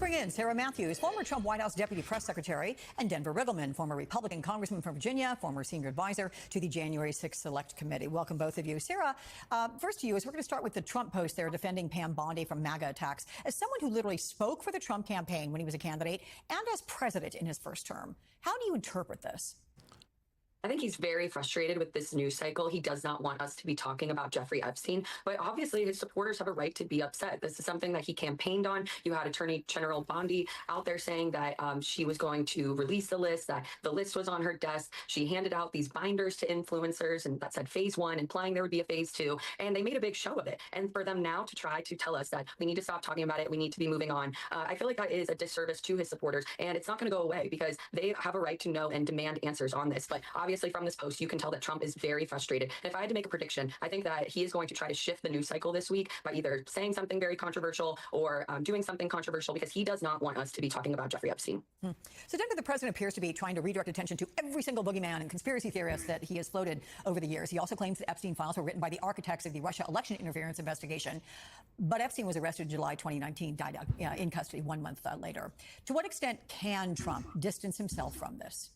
bring in Sarah Matthews, former Trump White House Deputy Press Secretary, and Denver Riggleman, former Republican Congressman from Virginia, former Senior Advisor to the January 6th Select Committee. Welcome, both of you. Sarah, first to you, as we're going to start with the Trump post there defending Pam Bondi from MAGA attacks. As someone who literally spoke for the Trump campaign when he was a candidate and as president in his first term, how do you interpret this? I think he's very frustrated with this news cycle. He does not want us to be talking about Jeffrey Epstein, but obviously his supporters have a right to be upset. This is something that he campaigned on. You had Attorney General Bondi out there saying that she was going to release the list, that the list was on her desk. She handed out these binders to influencers and that said phase 1, implying there would be a phase 2. And they made a big show of it. And for them now to try to tell us that we need to stop talking about it, we need to be moving on, I feel like that is a disservice to his supporters. And it's not going to go away because they have a right to know and demand answers on this. But obviously from this post, you can tell that Trump is very frustrated. And if I had to make a prediction, I think that he is going to try to shift the news cycle this week by either saying something very controversial or doing something controversial because he does not want us to be talking about Jeffrey Epstein. So Denver, the president appears to be trying to redirect attention to every single boogeyman and conspiracy theorist that he has floated over the years. He also claims the Epstein files were written by the architects of the Russia election interference investigation. But Epstein was arrested in July 2019, died in custody 1 month later. To what extent can Trump distance himself from this?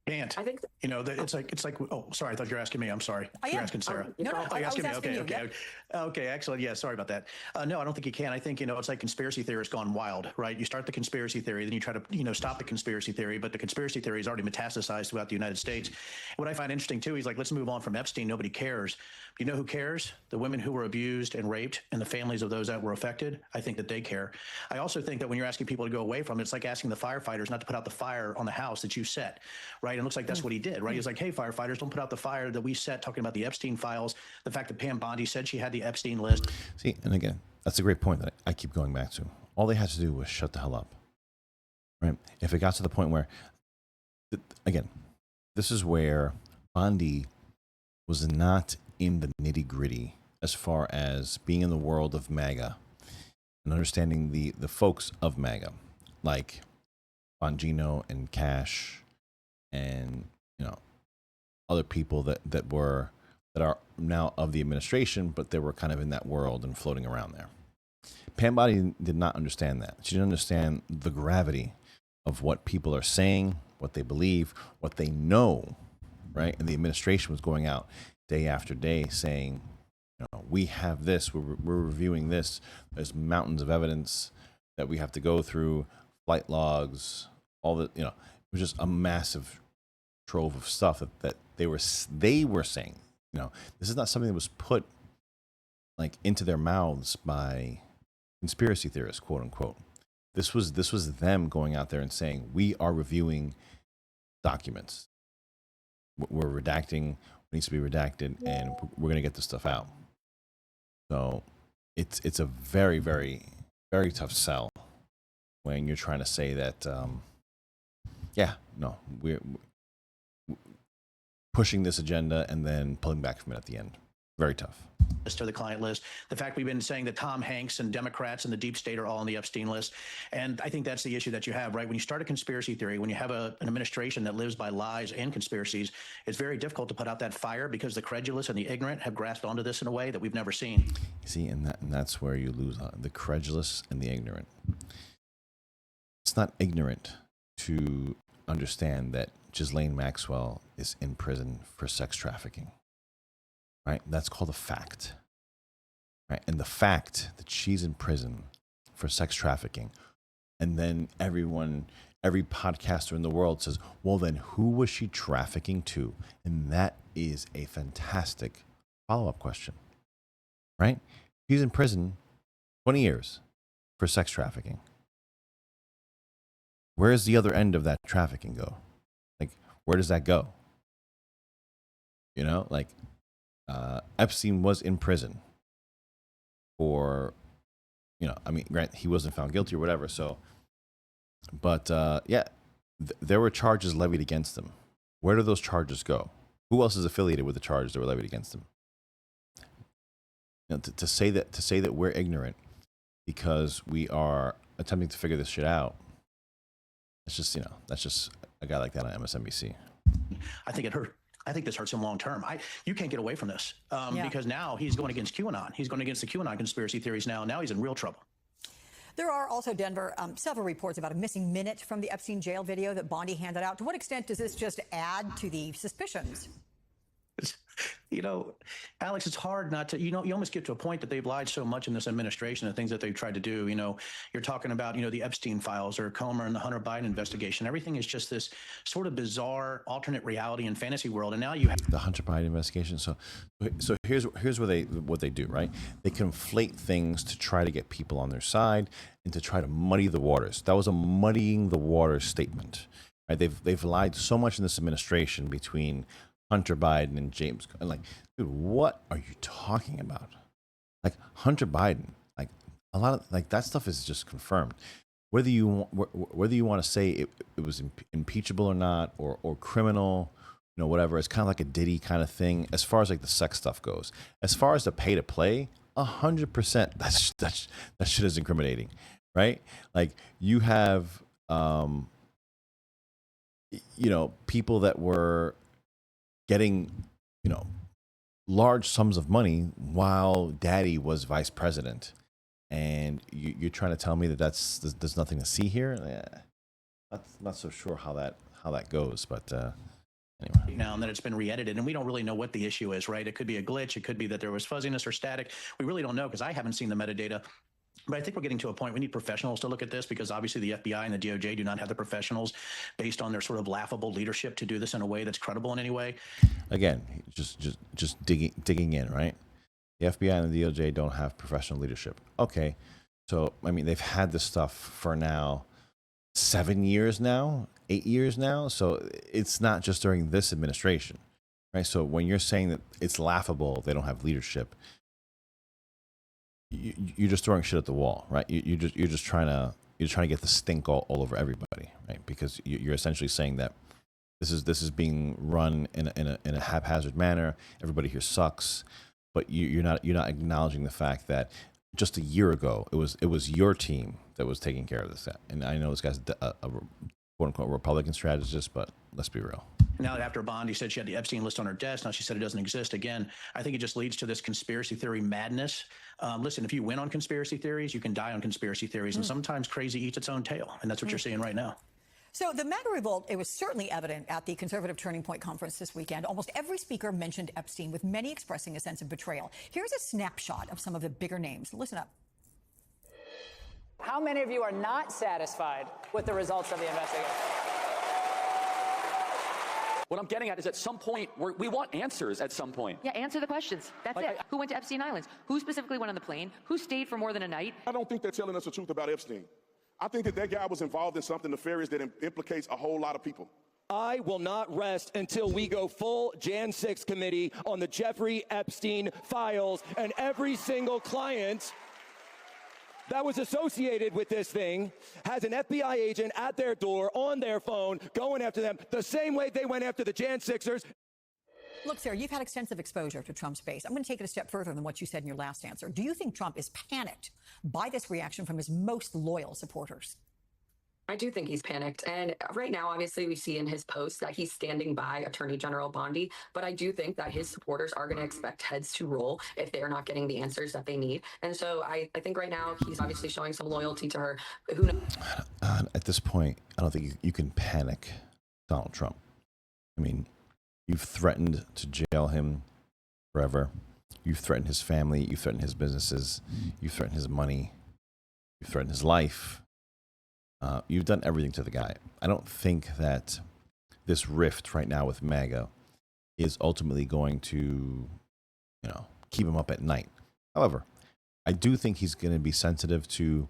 Can't. I think it's like. Oh, sorry. I thought you were asking me. I'm sorry. You're asking Sarah. No, Oh, you're asking me. You. Okay. Excellent. Yeah. Sorry about that. No, I don't think you can. I think it's like conspiracy theorists gone wild, right? You start the conspiracy theory, then you try to stop the conspiracy theory, but the conspiracy theory is already metastasized throughout the United States. What I find interesting too, he's like, let's move on from Epstein. Nobody cares. You know who cares? The women who were abused and raped and the families of those that were affected. I think that they care. I also think that when you're asking people to go away from it, it's like asking the firefighters not to put out the fire on the house that you set, right? And it looks like that's what he did, right? He's like, hey, firefighters, don't put out the fire that we set talking about the Epstein files, the fact that Pam Bondi said she had the Epstein list. See, and again, that's a great point that I keep going back to. All they had to do was shut the hell up, right? If it got to the point where, again, this is where Bondi was not in the nitty gritty as far as being in the world of MAGA and understanding the folks of MAGA, like Bongino and Cash and other people that are now of the administration, but they were kind of in that world and floating around there. Pam Bondi did not understand that. She didn't understand the gravity of what people are saying, what they believe, what they know, right? And the administration was going out day after day saying, we have this, we're reviewing this. There's mountains of evidence that we have to go through, flight logs, all the, it was just a massive trove of stuff that they were saying. This is not something that was put like into their mouths by conspiracy theorists, quote unquote. This was them going out there and saying, we are reviewing documents. We're redacting what needs to be redacted, and we're going to get this stuff out. So it's a very, very, very tough sell when you're trying to say that, we're pushing this agenda and then pulling back from it at the end. Very tough. To the client list. The fact we've been saying that Tom Hanks and Democrats and the deep state are all on the Epstein list. And I think that's the issue that you have, right? When you start a conspiracy theory, when you have an administration that lives by lies and conspiracies, it's very difficult to put out that fire because the credulous and the ignorant have grasped onto this in a way that we've never seen. See, and that's where you lose the credulous and the ignorant. It's not ignorant to understand that Ghislaine Maxwell is in prison for sex trafficking. Right? That's called a fact. Right? And the fact that she's in prison for sex trafficking, and then every podcaster in the world says, well, then who was she trafficking to? And that is a fantastic follow-up question. Right? She's in prison 20 years for sex trafficking. Where does the other end of that trafficking go? Like, where does that go? Epstein was in prison for, granted, he wasn't found guilty or whatever. So, but there were charges levied against him. Where do those charges go? Who else is affiliated with the charges that were levied against him? To say that we're ignorant because we are attempting to figure this shit out. It's just, that's just a guy like that on MSNBC. I think it hurt. I think this hurts him long term. You can't get away from this because now he's going against QAnon. He's going against the QAnon conspiracy theories now. Now he's in real trouble. There are also, Denver, several reports about a missing minute from the Epstein jail video that Bondi handed out. To what extent does this just add to the suspicions? You know, Alex, it's hard not to, you almost get to a point that they've lied so much in this administration, the things that they've tried to do. You're talking about, the Epstein files or Comer and the Hunter Biden investigation. Everything is just this sort of bizarre alternate reality and fantasy world. And now you have the Hunter Biden investigation. So here's what they do, right? They conflate things to try to get people on their side and to try to muddy the waters. That was a muddying the waters statement, right? They've lied so much in this administration between Hunter Biden and James. Like, dude, what are you talking about? Like Hunter Biden, like a lot of like that stuff is just confirmed. Whether you want to say it was impeachable or not, or criminal, whatever. It's kind of like a Diddy kind of thing. As far as like the sex stuff goes, as far as the pay to play, 100%. That shit is incriminating, right? Like you have, people that were getting, large sums of money while daddy was vice president. And you're trying to tell me that there's nothing to see here? Yeah, not so sure how that goes, but anyway. Now and then it's been re-edited, and we don't really know what the issue is, right? It could be a glitch. It could be that there was fuzziness or static. We really don't know because I haven't seen the metadata. But I think we're getting to a point we need professionals to look at this because obviously the FBI and the DOJ do not have the professionals based on their sort of laughable leadership to do this in a way that's credible in any way. Again, just digging in, right? The FBI and the DOJ don't have professional leadership. Okay, so I mean they've had this stuff for now 7 years now, 8 years now. So it's not just during this administration, right? So when you're saying that it's laughable, they don't have leadership. You're just throwing shit at the wall, right? You're just trying to get the stink all over everybody, right? Because you're essentially saying that this is being run in a haphazard manner. Everybody here sucks, but you're not acknowledging the fact that just a year ago it was your team that was taking care of this. And I know this guy's a quote unquote Republican strategist, but let's be real. Now, after Bondi said she had the Epstein list on her desk, now she said it doesn't exist again. I think it just leads to this conspiracy theory madness. Listen, if you win on conspiracy theories, you can die on conspiracy theories. And sometimes crazy eats its own tail. And that's what you're seeing right now. So the MAGA revolt, it was certainly evident at the Conservative Turning Point conference this weekend. Almost every speaker mentioned Epstein, with many expressing a sense of betrayal. Here's a snapshot of some of the bigger names. Listen up. How many of you are not satisfied with the results of the investigation? What I'm getting at is at some point, we want answers at some point. Yeah, answer the questions. That's it. Who went to Epstein Islands? Who specifically went on the plane? Who stayed for more than a night? I don't think they're telling us the truth about Epstein. I think that guy was involved in something nefarious that implicates a whole lot of people. I will not rest until we go full Jan 6 committee on the Jeffrey Epstein files and every single client that was associated with this thing has an FBI agent at their door on their phone going after them the same way they went after the Jan 6ers. Look, Sarah, you've had extensive exposure to Trump's base. I'm going to take it a step further than what you said in your last answer. Do you think Trump is panicked by this reaction from his most loyal supporters? I do think he's panicked. And right now, obviously, we see in his posts that he's standing by Attorney General Bondi. But I do think that his supporters are going to expect heads to roll if they are not getting the answers that they need. And so I think right now he's obviously showing some loyalty to her. Who knows? At this point, I don't think you can panic Donald Trump. I mean, you've threatened to jail him forever. You've threatened his family. You've threatened his businesses. You've threatened his money. You've threatened his life. You've done everything to the guy. I don't think that this rift right now with MAGA is ultimately going to, keep him up at night. However, I do think he's going to be sensitive to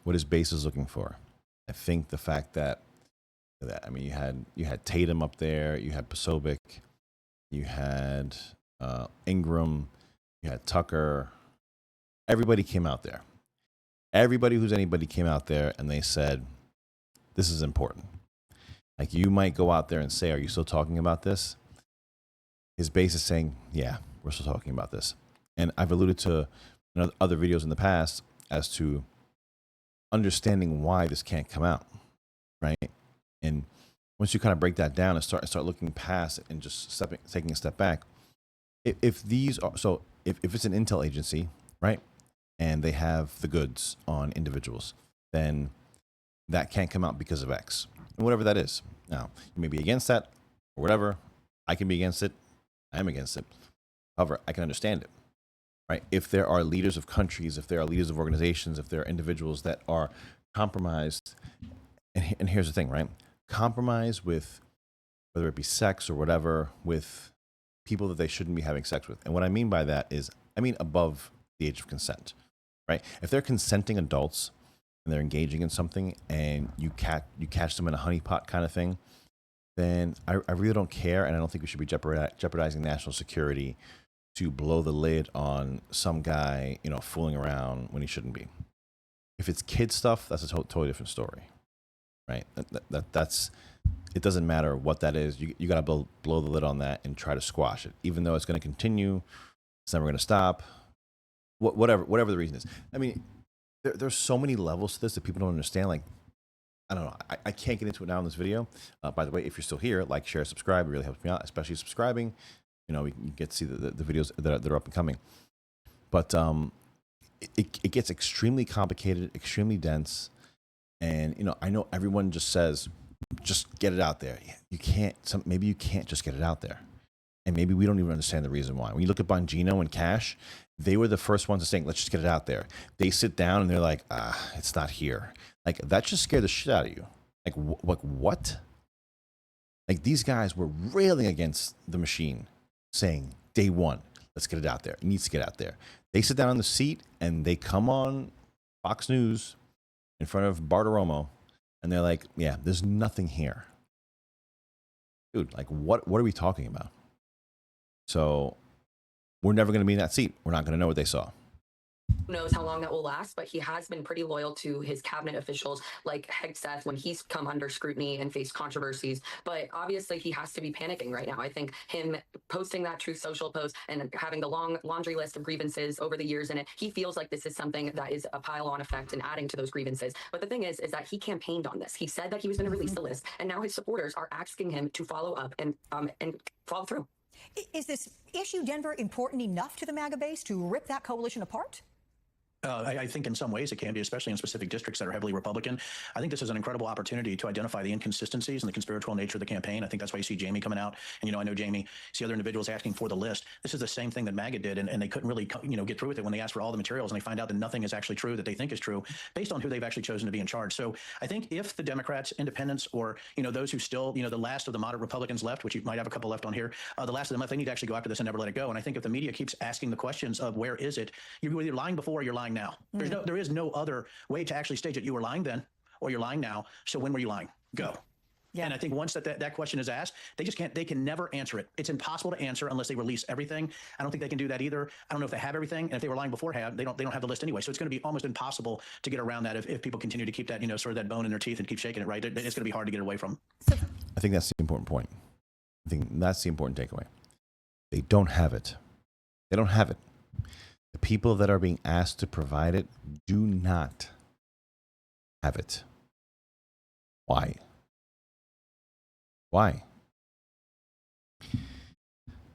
what his base is looking for. I think the fact that I mean, you had Tatum up there, you had Posobiec, you had Ingram, you had Tucker. Everybody came out there. Everybody who's anybody came out there and they said, this is important. Like, you might go out there and say, are you still talking about this? His base is saying, yeah, we're still talking about this. And I've alluded to in other videos in the past as to understanding why this can't come out, right? And once you kind of break that down and start looking past it and just taking a step back, if it's an intel agency, right? and they have the goods on individuals, then that can't come out because of X, and whatever that is. Now, you may be against that or whatever. I can be against it. I am against it. However, I can understand it, right? If there are leaders of countries, if there are leaders of organizations, if there are individuals that are compromised, and here's the thing, right? Compromise with, whether it be sex or whatever, with people that they shouldn't be having sex with. And what I mean by that is, I mean above the age of consent, right? If they're consenting adults and they're engaging in something and you catch them in a honeypot kind of thing, then I really don't care, and I don't think we should be jeopardizing national security to blow the lid on some guy, fooling around when he shouldn't be. If it's kid stuff, that's a totally different story, right? That's it. Doesn't matter what that is. You got to blow the lid on that and try to squash it, even though it's going to continue. It's never going to stop. Whatever the reason is. I mean, there's so many levels to this that people don't understand. Like, I don't know. I can't get into it now in this video. By the way, if you're still here, like, share, subscribe. It really helps me out, especially subscribing. We can get to see the videos that are up and coming. But it gets extremely complicated, extremely dense. And, I know everyone just says, just get it out there. You can't. Maybe you can't just get it out there. And maybe we don't even understand the reason why. When you look at Bongino and Cash, they were the first ones to saying, let's just get it out there. They sit down and they're like, it's not here. Like, that just scared the shit out of you. Like what? Like, these guys were railing against the machine, saying, day one, let's get it out there. It needs to get out there. They sit down on the seat and they come on Fox News in front of Bartiromo and they're like, yeah, there's nothing here. Dude, like, what are we talking about? So we're never going to be in that seat. We're not going to know what they saw. Who knows how long that will last, but he has been pretty loyal to his cabinet officials like Hegseth when he's come under scrutiny and faced controversies. But obviously he has to be panicking right now. I think him posting that Truth Social post and having the long laundry list of grievances over the years in it, he feels like this is something that is a pile-on effect and adding to those grievances. But the thing is that he campaigned on this. He said that he was going to release the list, and now his supporters are asking him to follow up and follow through. Is this issue, Denver, important enough to the MAGA base to rip that coalition apart? I think in some ways it can be, especially in specific districts that are heavily Republican. I think this is an incredible opportunity to identify the inconsistencies and the conspiratorial nature of the campaign. I think that's why you see Jamie coming out. And, I know Jamie, see other individuals asking for the list. This is the same thing that MAGA did, and they couldn't really, get through with it when they asked for all the materials and they find out that nothing is actually true that they think is true based on who they've actually chosen to be in charge. So I think if the Democrats, independents, or, those who still, the last of the moderate Republicans left, which you might have a couple left on here, the last of them left, they need to actually go after this and never let it go. And I think if the media keeps asking the questions of where is it, you're either lying before or you're lying now. There is no other way to actually stage it. You were lying then, or you're lying now. So when were you lying? Go. Yeah. And I think once that question is asked, they can never answer it. It's impossible to answer unless they release everything. I don't think they can do that either. I don't know if they have everything. And if they were lying beforehand, they don't have the list anyway. So it's going to be almost impossible to get around that if people continue to keep that, sort of that bone in their teeth and keep shaking it, right? It's going to be hard to get away from. I think that's the important point. I think that's the important takeaway. They don't have it. They don't have it. The people that are being asked to provide it do not have it. Why? Why?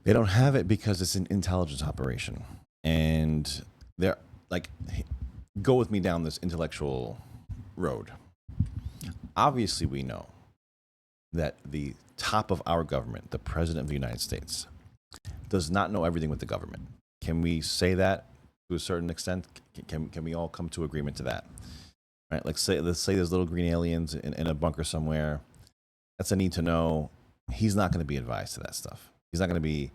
They don't have it because it's an intelligence operation. And they're like, go with me down this intellectual road. Obviously, we know that the top of our government, the President of the United States, does not know everything with the government. Can we say that to a certain extent? Can we all come to agreement to that? Right? Let's say there's little green aliens in a bunker somewhere. That's a need to know. He's not going to be advised to that stuff. He's not going to be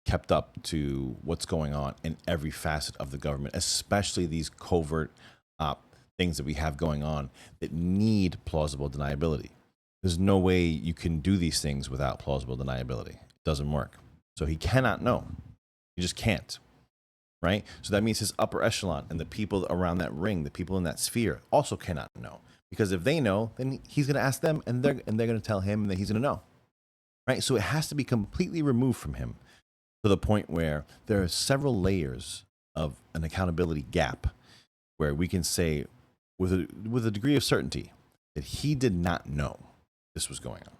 kept up to what's going on in every facet of the government, especially these covert things that we have going on that need plausible deniability. There's no way you can do these things without plausible deniability. It doesn't work. So he cannot know. He just can't. Right? So that means his upper echelon and the people around that ring, the people in that sphere, also cannot know. Because if they know, then he's going to ask them, and they're going to tell him that he's going to know. Right? So it has to be completely removed from him to the point where there are several layers of an accountability gap where we can say with a degree of certainty that he did not know this was going on.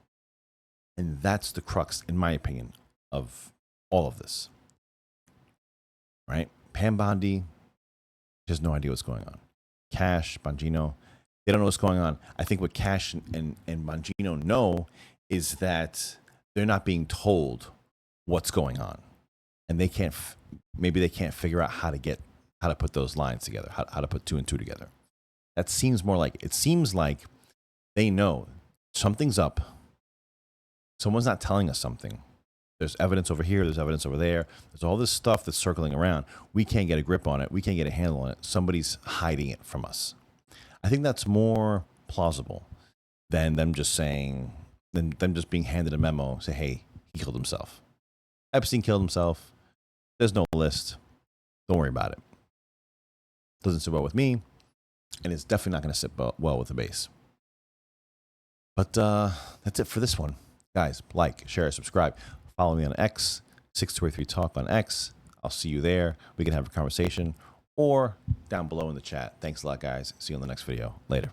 And that's the crux, in my opinion, of all of this. Right? Pam Bondi, She has no idea what's going on. Cash, Bongino, they don't know what's going on. I think what Cash and Bongino know is that they're not being told what's going on. And they can't, maybe they can't figure out how to put those lines together, how to put 2 and 2 together. That seems more like, it seems like they know something's up. Someone's not telling us something. There's evidence over here. There's evidence over there. There's all this stuff that's circling around. We can't get a grip on it. We can't get a handle on it. Somebody's hiding it from us. I think that's more plausible than them just saying, than them just being handed a memo, say, hey, he killed himself. Epstein killed himself. There's no list. Don't worry about it. Doesn't sit well with me, and it's definitely not going to sit well with the base. But that's it for this one. Guys, like, share, subscribe. Follow me on X, 6283Talk on X. I'll see you there. We can have a conversation or down below in the chat. Thanks a lot, guys. See you on the next video. Later.